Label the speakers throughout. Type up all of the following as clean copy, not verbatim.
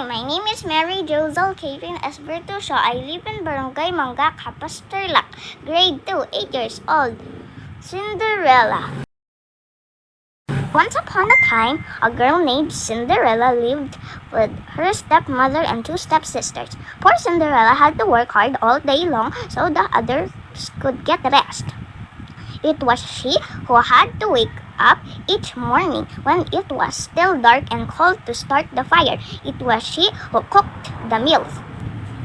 Speaker 1: Hi, my name is Mary Joszel Catherine Esberto Shaw. I live in Barangay Mangga, Capasterlac, grade 2, 8 years old. Cinderella. Once upon a time, a girl named Cinderella lived with her stepmother and two stepsisters. Poor Cinderella had to work hard all day long so the others could get rest. It was she who had to wake up each morning when it was still dark and cold to start the fire. It was she who cooked the meals.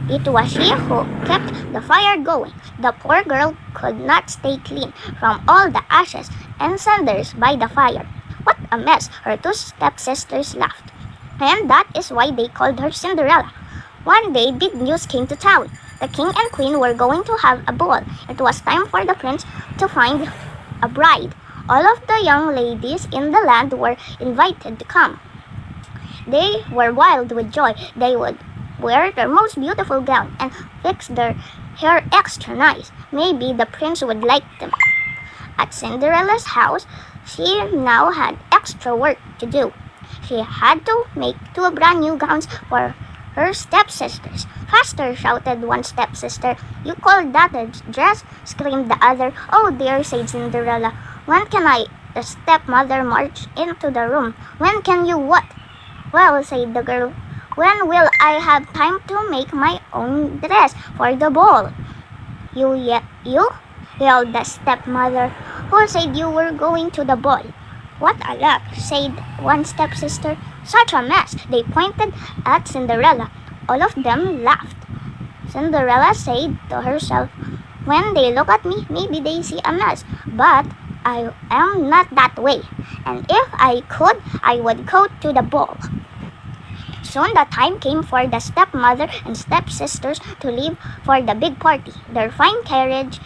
Speaker 1: It was she who kept the fire going. The poor girl could not stay clean from all the ashes and cinders by the fire. What a mess, her two stepsisters laughed. And that is why they called her Cinderella. One day, big news came to town. The king and queen were going to have a ball. It was time for the prince to find a bride. All of the young ladies in the land were invited to come. They were wild with joy. They would wear their most beautiful gown and fix their hair extra nice. Maybe the prince would like them. At Cinderella's house, she now had extra work to do. She had to make two brand new gowns for her stepsisters. Faster, shouted one stepsister. You call that a dress? Screamed the other. Oh dear, said Cinderella. When can I? The stepmother marched into the room. When can you what? Well, said the girl. When will I have time to make my own dress for the ball? You? Yelled the stepmother. Who said you were going to the ball? What a luck, said one stepsister. Such a mess. They pointed at Cinderella. All of them laughed. Cinderella said to herself, when they look at me, maybe they see a mess. But I am not that way. And if I could, I would go to the ball. Soon the time came for the stepmother and stepsisters to leave for the big party. Their fine carriage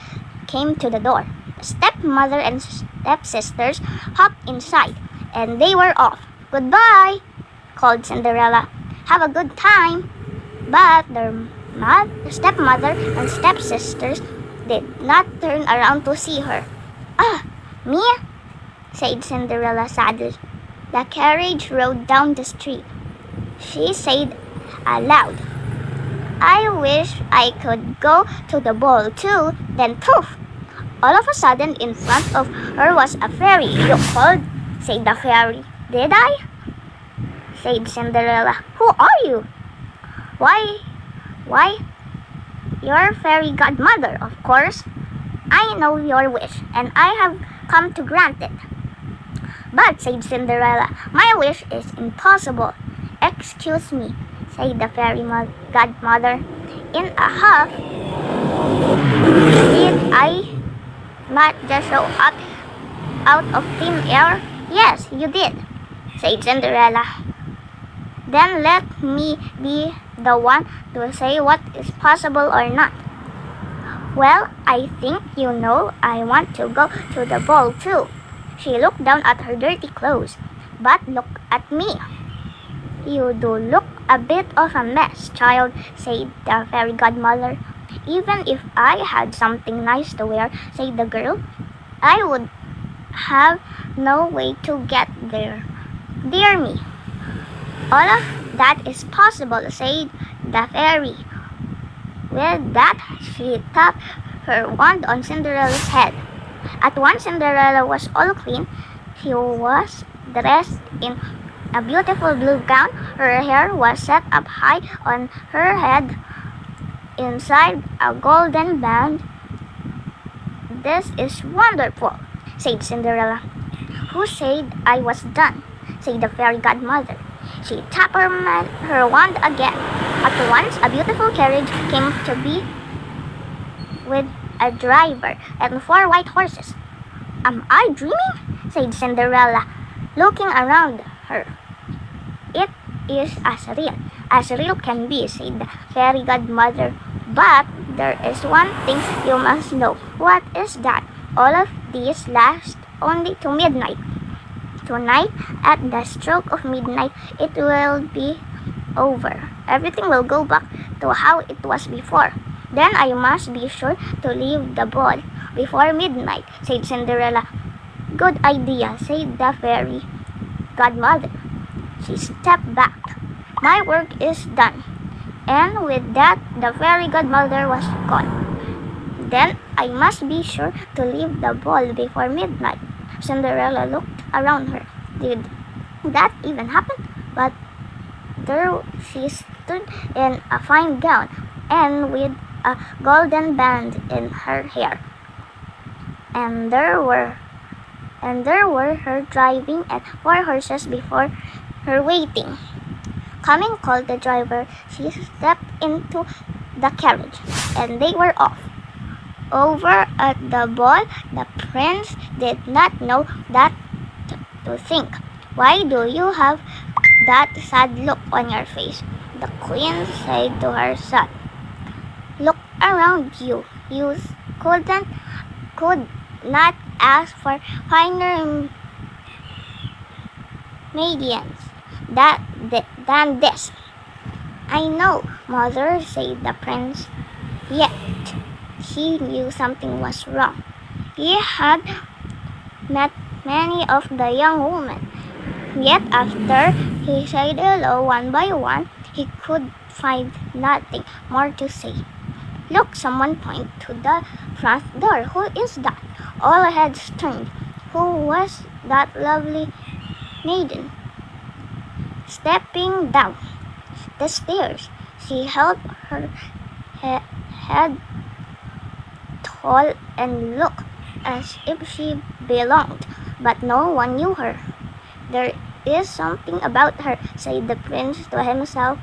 Speaker 1: came to the door. The stepmother and stepsisters hopped inside, and they were off. Goodbye, called Cinderella. Have a good time. But their stepmother and stepsisters did not turn around to see her. Ah, me? Said Cinderella sadly. The carriage rode down the street. She said aloud, I wish I could go to the ball too. Then poof! All of a sudden, in front of her was a fairy. You called? Said the fairy. Did I? Said Cinderella. Who are you? Why, your fairy godmother, of course. I know your wish, and I have come to grant it. But, said Cinderella, my wish is impossible. Excuse me, said the fairy godmother. In a huff, did I not just show up out of thin air? Yes, you did, said Cinderella. Then let me be the one to say what is possible or not. Well, I think you know I want to go to the ball too. She looked down at her dirty clothes. But look at me. You do look a bit of a mess, child, said the fairy godmother. Even if I had something nice to wear, said the girl, I would have no way to get there. Dear me. All of that is possible, said the fairy. With that, she tapped her wand on Cinderella's head. At once, Cinderella was all clean. She was dressed in a beautiful blue gown. Her hair was set up high on her head inside a golden band. This is wonderful, said Cinderella. Who said I was done? Said the fairy godmother. She tapped her wand again. At once, a beautiful carriage came to be with a driver and 4 white horses. Am I dreaming? Said Cinderella, looking around her. It is as real can be, said the fairy godmother. But there is one thing you must know. What is that? All of these last only to midnight. Tonight, at the stroke of midnight, it will be over. Everything will go back to how it was before. Then I must be sure to leave the ball before midnight, said Cinderella. Good idea, said the fairy godmother. She stepped back My work is done. And with that, the fairy godmother was gone. Then I must be sure to leave the ball before midnight. Cinderella looked around her. Did that even happen? But there she stood in a fine gown and with a golden band in her hair. And there were her driving and 4 horses before her waiting. Coming called the driver, she stepped into the carriage, and they were off. Over at the ball, the prince did not know that to think. Why do you have that sad look on your face? The queen said to her son. Look around you. You could not ask for finer maidens than this. I know, mother, said the prince. Yet he knew something was wrong. He had met many of the young women. Yet after he said hello one by one, he could find nothing more to say. Look, someone pointed to the front door. Who is that? All heads turned. Who was that lovely maiden? Stepping down the stairs, she held her head tall and looked as if she belonged, but no one knew her. There is something about her, said the prince to himself.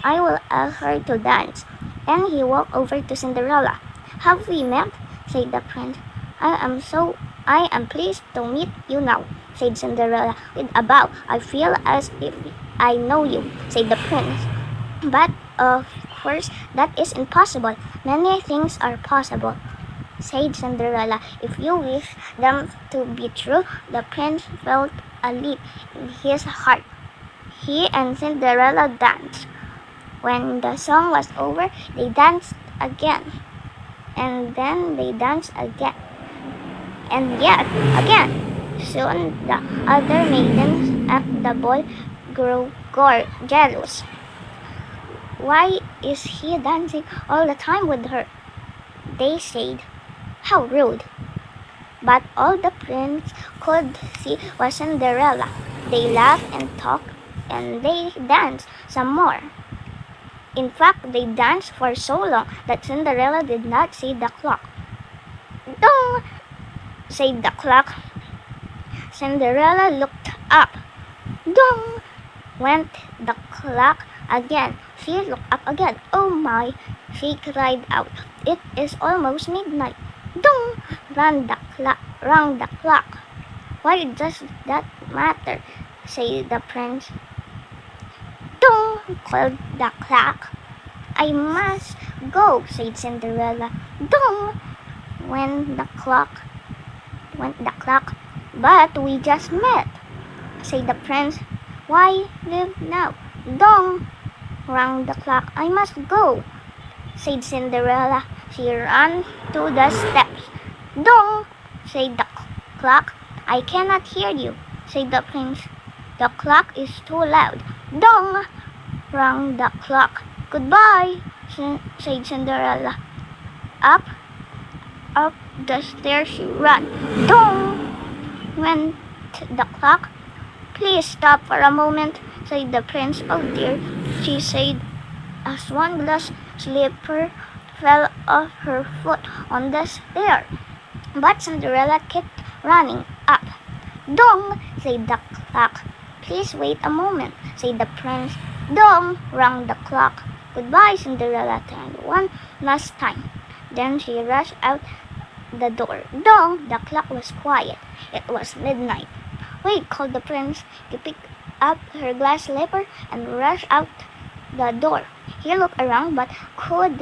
Speaker 1: I will ask her to dance. And he walked over to Cinderella. Have we met? Said the prince. I am pleased to meet you now, said Cinderella with a bow. I feel as if I know you, said the prince. But of course that is impossible. Many things are possible, said Cinderella. If you wish them to be true. The prince felt a leap in his heart. He and Cinderella danced. When the song was over, they danced again. And then they danced again. And yet again. Soon the other maidens at the ball grew jealous. Why is he dancing all the time with her? They said. How rude. But all the prince could see was Cinderella. They laughed and talked, and they danced some more. In fact, they danced for so long that Cinderella did not see the clock. Dong! Said the clock. Cinderella looked up. Dong! Went the clock again. She looked up again. Oh my! She cried out. It is almost midnight. Dong! Rang the clock. Why does that matter? Said the prince. Dong! Called the clock. I must go, said Cinderella. Dong! Went the clock. But we just met, said the prince. Why leave now? Dong! Rang the clock. I must go, said Cinderella. She ran to the steps. Dong! Said the clock. I cannot hear you, said the prince. The clock is too loud. Dong! Rang the clock. Goodbye, said Cinderella. Up the stairs she ran. Dong! Went the clock. Please stop for a moment, said the prince. Oh dear, she said, as one glass slipper fell off her foot on the stair. But Cinderella kept running up. Dong! Said the clock. Please wait a moment, said the prince. Dong! Rang the clock. Goodbye, Cinderella turned one last time. Then she rushed out the door. Dong! The clock was quiet. It was midnight. Wait, called the prince. He picked up her glass slipper and rushed out the door. He looked around but could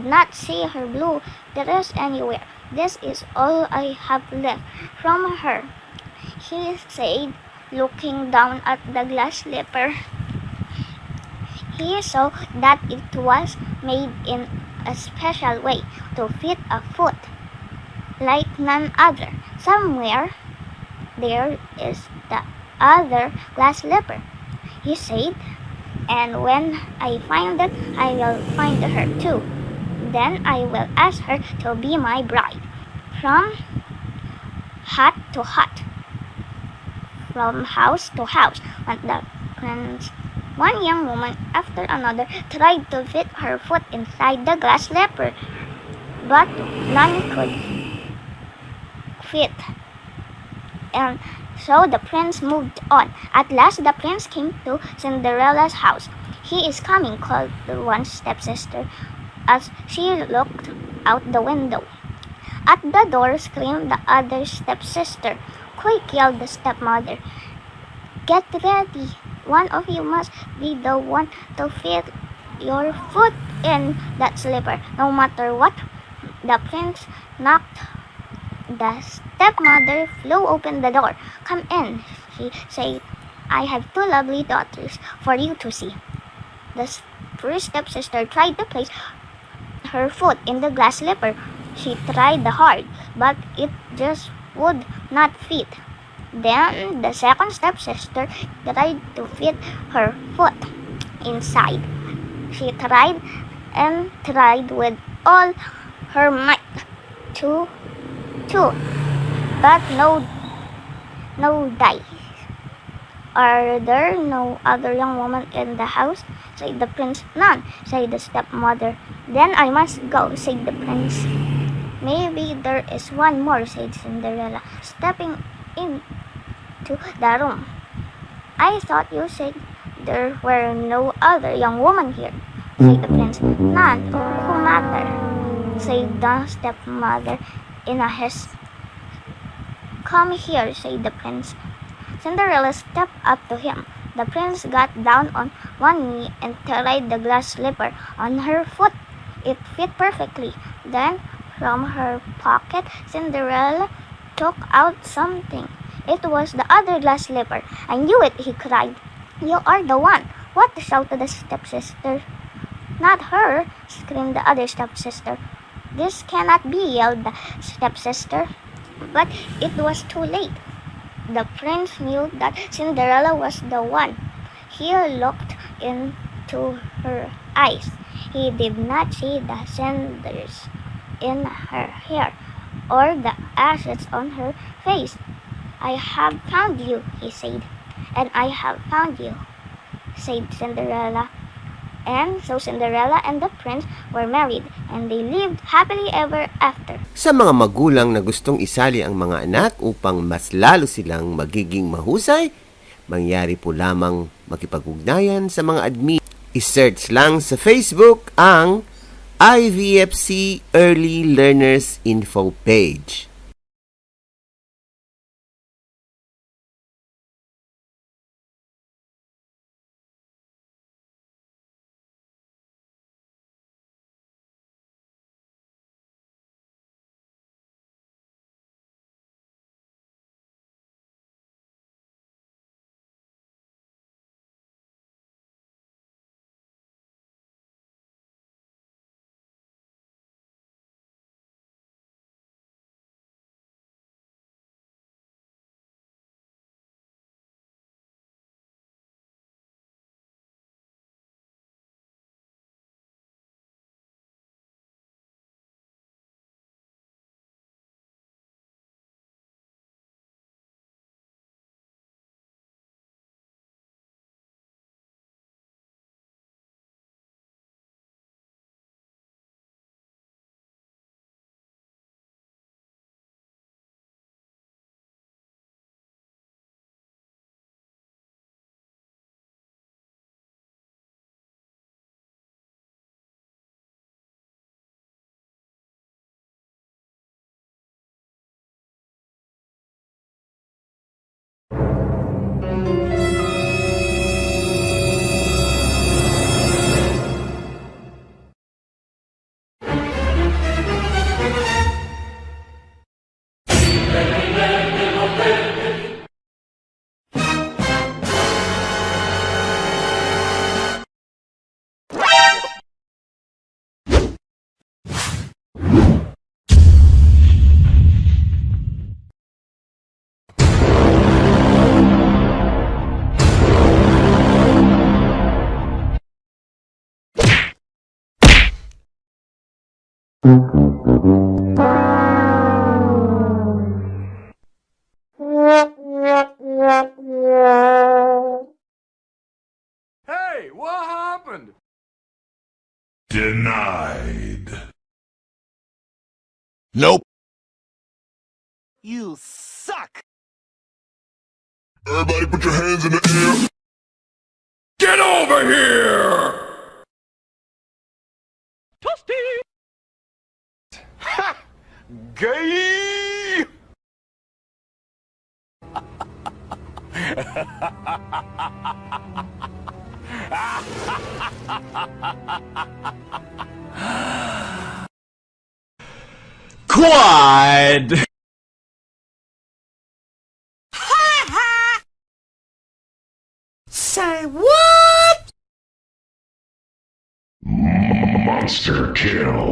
Speaker 1: not see her blue dress anywhere. This is all I have left from her, he said, looking down at the glass slipper. He saw that it was made in a special way to fit a foot like none other. Somewhere there is the other glass slipper, he said. And when I find it, I will find her too. Then I will ask her to be my bride. From hut to hut, from house to house, went the prince. One young woman after another tried to fit her foot inside the glass slipper, but none could fit. And so the prince moved on. At last the prince came to Cinderella's house. "He is coming," called the one stepsister as she looked out the window. At the door screamed the other stepsister. "Quick!" yelled the stepmother. "Get ready. One of you must be the one to fit your foot in that slipper, no matter what." The prince knocked. The stepmother flew open the door. "Come in," she said. "I have two lovely daughters for you to see." The first stepsister tried to place her foot in the glass slipper. She tried hard, but it just would not fit. Then the second stepsister tried to fit her foot inside. She tried and tried with all her might to but no dice. "Are there no other young women in the house?" said the prince. "None," said the stepmother. "Then I must go," said the prince. "Maybe there is one more," said Cinderella, stepping into the room. "I thought you said there were no other young women here," said the prince. "None who matter," said the stepmother in a hiss. "Come here," said the prince. Cinderella stepped up to him. The prince got down on one knee and tried the glass slipper on her foot. It fit perfectly. Then, from her pocket, Cinderella took out something. It was the other glass slipper. "I knew it," he cried. "You are the one." "What?" shouted the stepsister. "Not her," screamed the other stepsister. "This cannot be," yelled the stepsister. But it was too late. The prince knew that Cinderella was the one. He looked into her eyes. He did not see the cinders in her hair or the ashes on her face. "I have found you," he said. "And I have found you," said Cinderella. And so Cinderella and the prince were married, and they lived happily ever after.
Speaker 2: Sa mga magulang na gustong isali ang mga anak upang mas lalo silang magiging mahusay, mangyari po lamang makipag-ugnayan sa mga admin. I-search lang sa Facebook ang IVFC Early Learners Info page.
Speaker 3: Hey, what happened?
Speaker 4: Denied. Nope.
Speaker 3: You suck!
Speaker 4: Everybody put your hands in the air. Get over here!
Speaker 3: Toasty! Ha! Gay!
Speaker 4: Quad!
Speaker 3: Say what?
Speaker 4: Monster kill.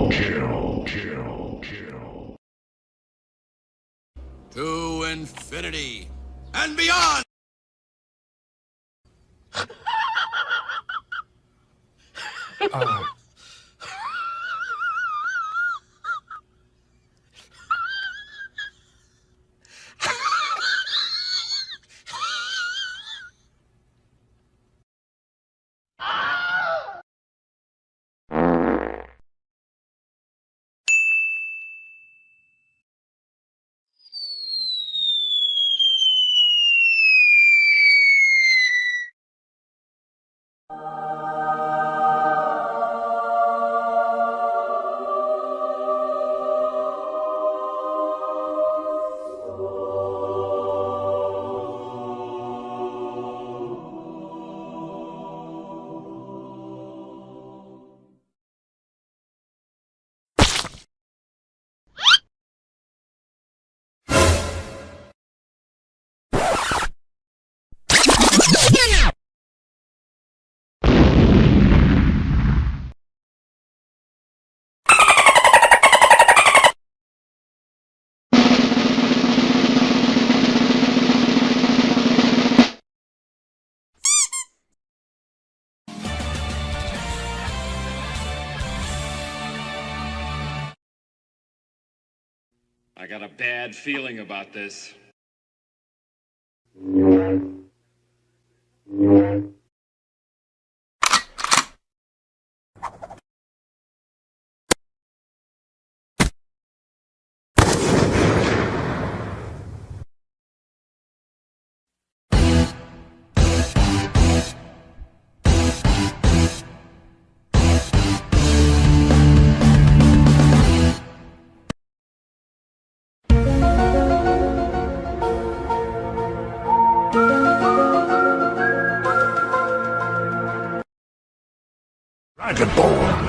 Speaker 5: To infinity and beyond!
Speaker 6: I got a bad feeling about this.
Speaker 4: Dragonborn.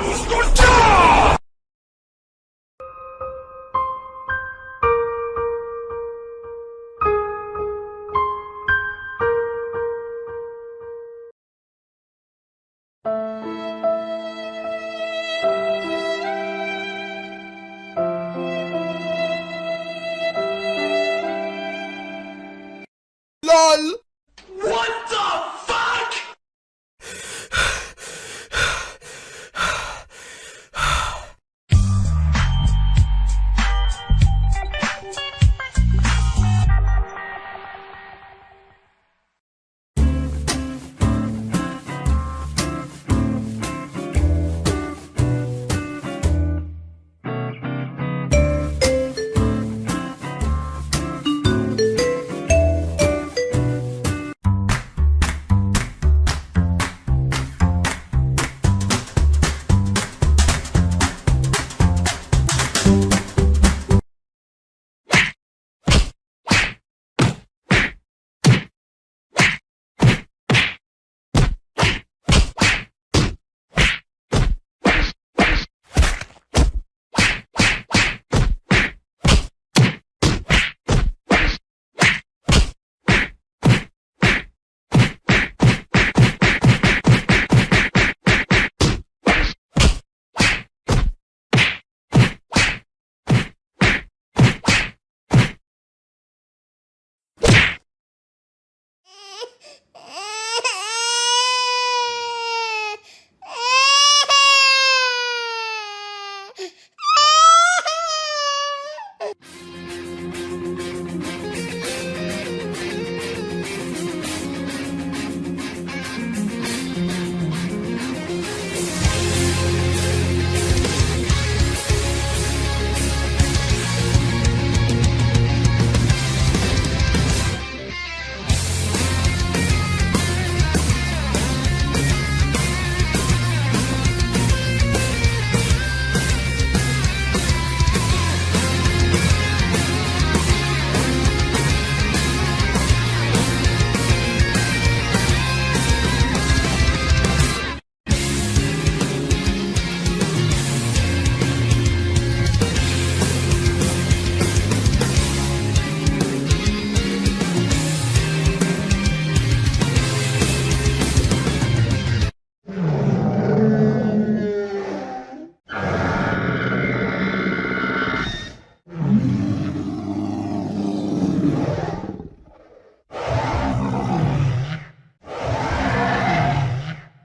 Speaker 4: LOL